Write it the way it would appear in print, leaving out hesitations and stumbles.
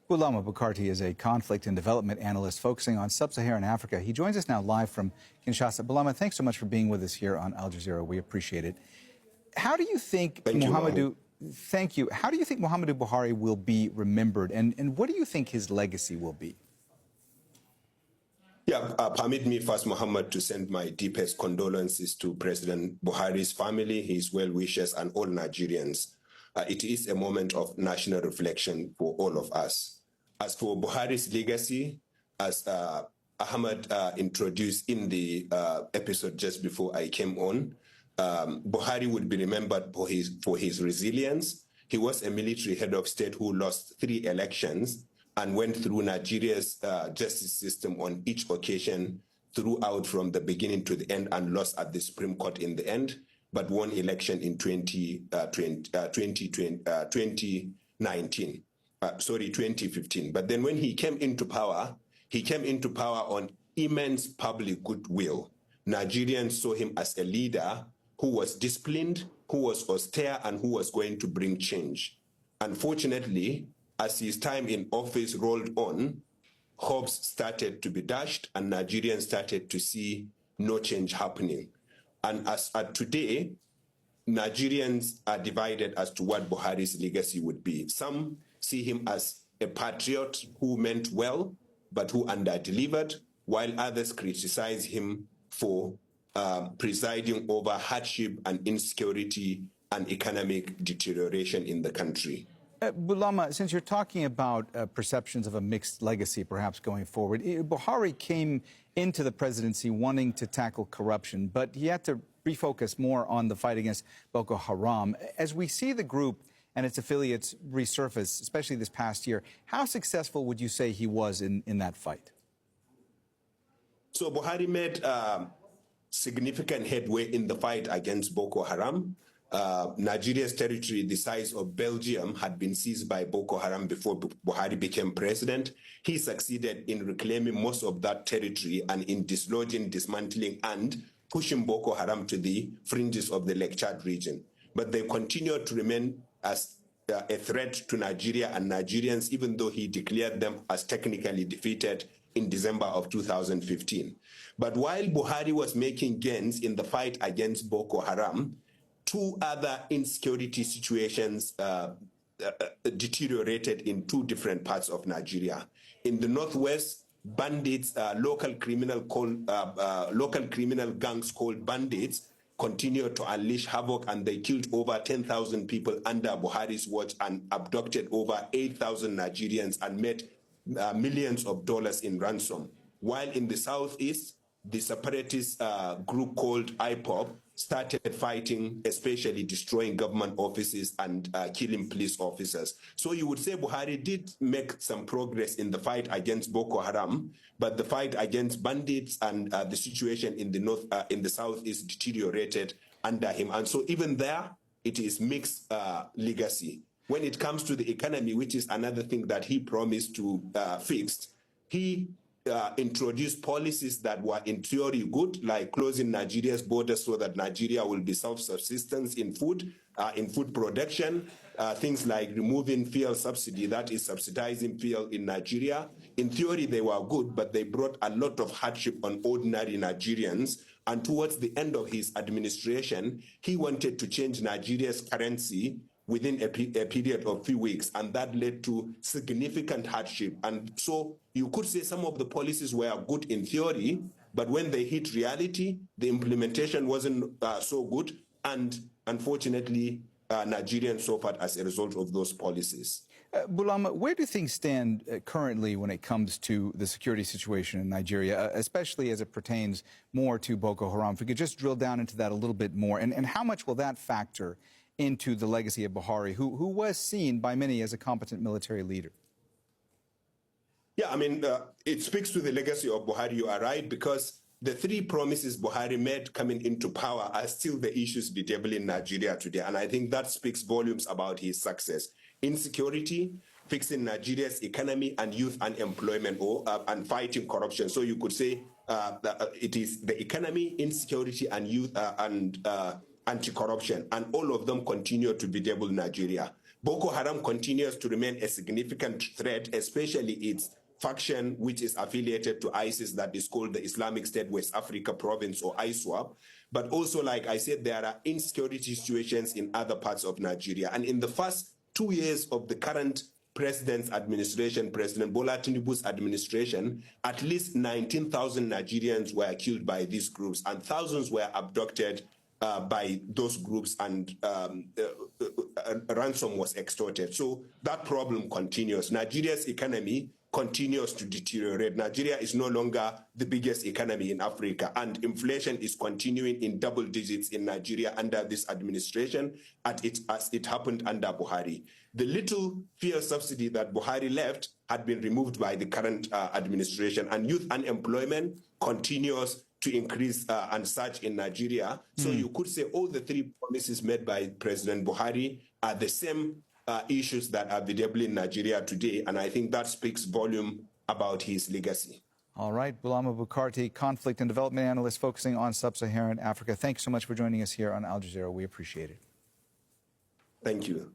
Bulama Bukarti is a conflict and development analyst focusing on sub-Saharan Africa. He joins us now live from Kinshasa. Bulama, thanks so much for being with us here on Al Jazeera. We appreciate it. How do you think Muhammadu Buhari will be remembered, and what do you think his legacy will be? Permit me first, Mohammed, to send my deepest condolences to President Buhari's family, his well-wishers, and all Nigerians. It is a moment of national reflection for all of us. As for Buhari's legacy, as Ahmed introduced in the episode just before I came on, Buhari would be remembered for his resilience. He was a military head of state who lost 3 elections and went through Nigeria's justice system on each occasion throughout from the beginning to the end and lost at the Supreme Court in the end, but won election in 2015. But then when he came into power on immense public goodwill. Nigerians saw him as a leader who was disciplined, who was austere, and who was going to bring change. Unfortunately, as his time in office rolled on, hopes started to be dashed and Nigerians started to see no change happening. And as at today, Nigerians are divided as to what Buhari's legacy would be. Some see him as a patriot who meant well, but who under-delivered, while others criticize him for presiding over hardship and insecurity and economic deterioration in the country. Bulama, since you're talking about perceptions of a mixed legacy perhaps going forward, Buhari came into the presidency wanting to tackle corruption, but he had to refocus more on the fight against Boko Haram. As we see the group and its affiliates resurface, especially this past year, how successful would you say he was in that fight? So Buhari made significant headway in the fight against Boko Haram. Nigeria's territory, the size of Belgium, had been seized by Boko Haram before Buhari became president. He succeeded in reclaiming most of that territory and in dislodging, dismantling, and pushing Boko Haram to the fringes of the Lake Chad region. But they continued to remain as a threat to Nigeria and Nigerians, even though he declared them as technically defeated in December of 2015. But while Buhari was making gains in the fight against Boko Haram, 2 other insecurity situations deteriorated in 2 different parts of Nigeria. In the northwest, bandits, local criminal gangs called bandits, continued to unleash havoc, and they killed over 10,000 people under Buhari's watch and abducted over 8,000 Nigerians and made millions of dollars in ransom. While in the southeast, the separatist group called IPOB started fighting, especially destroying government offices and killing police officers. So you would say Buhari did make some progress in the fight against Boko Haram, but the fight against bandits and the situation in the north, in the south, is deteriorated under him. And so even there, it is mixed legacy. When it comes to the economy, which is another thing that he promised to fix, he introduced policies that were in theory good, like closing Nigeria's borders so that Nigeria will be self-subsistence in food production, things like removing fuel subsidy, that is subsidizing fuel in Nigeria. In theory, they were good, but they brought a lot of hardship on ordinary Nigerians. And towards the end of his administration, he wanted to change Nigeria's currency within a period of few weeks, and that led to significant hardship. And so you could say some of the policies were good in theory, but when they hit reality, the implementation wasn't so good, and unfortunately, Nigerians suffered as a result of those policies. Bulama, where do things stand currently when it comes to the security situation in Nigeria, especially as it pertains more to Boko Haram? If we could just drill down into that a little bit more, and how much will that factor into the legacy of Buhari, who was seen by many as a competent military leader? Yeah, I mean, it speaks to the legacy of Buhari, you are right, because the 3 promises Buhari made coming into power are still the issues bedeviling Nigeria today. And I think that speaks volumes about his success. Insecurity, fixing Nigeria's economy and youth unemployment, and fighting corruption. So you could say it is the economy, insecurity, and youth and anti-corruption, and all of them continue to bedevil Nigeria. Boko Haram continues to remain a significant threat, especially its faction, which is affiliated to ISIS, that is called the Islamic State West Africa Province, or ISWAP. But also, like I said, there are insecurity situations in other parts of Nigeria. And in the first 2 years of the current president's administration, President Bola Tinubu's administration, at least 19,000 Nigerians were killed by these groups, and thousands were abducted by those groups, and ransom was extorted. So that problem continues. Nigeria's economy continues to deteriorate. Nigeria is no longer the biggest economy in Africa, and inflation is continuing in double digits in Nigeria under this administration, as it happened under Buhari. The little fuel subsidy that Buhari left had been removed by the current administration, and youth unemployment continues to increase and surge in Nigeria. So you could say all the three promises made by President Buhari are the same issues that are visible in Nigeria today, and I think that speaks volume about his legacy. All right, Bulama Bukarti, conflict and development analyst focusing on sub-Saharan Africa. Thanks so much for joining us here on Al Jazeera. We appreciate it. Thank you.